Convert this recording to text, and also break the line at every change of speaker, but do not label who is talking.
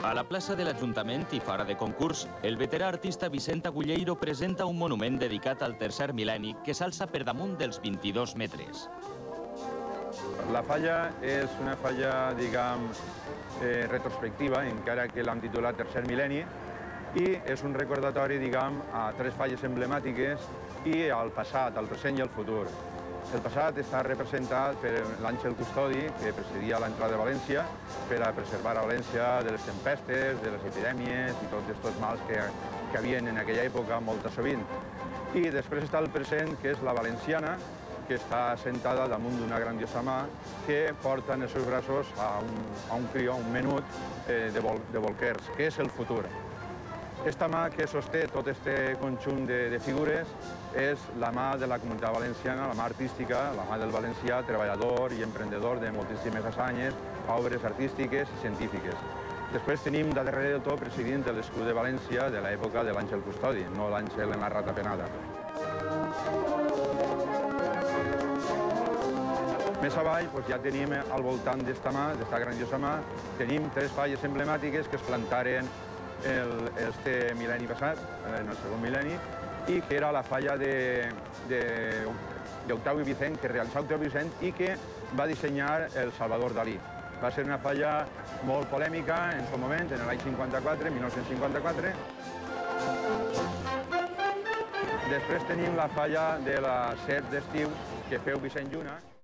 A la plaça de l'Ajuntament i fora de concurs, el veterà artista Vicent Agulleiro presenta un monument dedicat al tercer mil·lenni que s'alça per damunt dels 22 metres.
La falla és una falla, diguem, retrospectiva, encara que l'hem titulat Tercer Mil·lenni, i és un recordatori, diguem, a tres falles emblemàtiques i al passat, al present i al futur. El passat està representat per l'Àngel Custodi, que precedia l'entrada de València, per a preservar a València de les tempestes, de les epidèmies i tots aquests mals que havien en aquella època molt sovint. I després està el present, que és la valenciana, que està assentada damunt d'una grandiosa mà que porta en els seus braços a un crió, un menut de bolquers, que és el futur. Aquesta mà que sosté tot aquest conjunt de figures és la mà de la comunitat valenciana, la mà artística, la mà del valencià, treballador i emprendedor de moltíssimes hassanyes, obres artístiques i científiques. Després tenim de darrere de tot presidint de l'escut de València de l'època de l'Àngel Custodi, no l'Àngel en la ratapenada. Més avall ja tenim al voltant d'esta mà, d'esta grandiosa mà, tenim tres falles emblemàtiques que es plantaren este mil·lenni passat, en el segon mil·lenni, i que era la falla d'Octavi Vicent, que realitzà Octavi Vicent i que va dissenyar el Salvador Dalí. Va ser una falla molt polèmica en el seu moment, en l'any 54, 1954. Després tenim la falla de la set d'estiu que feu Vicent Lluna.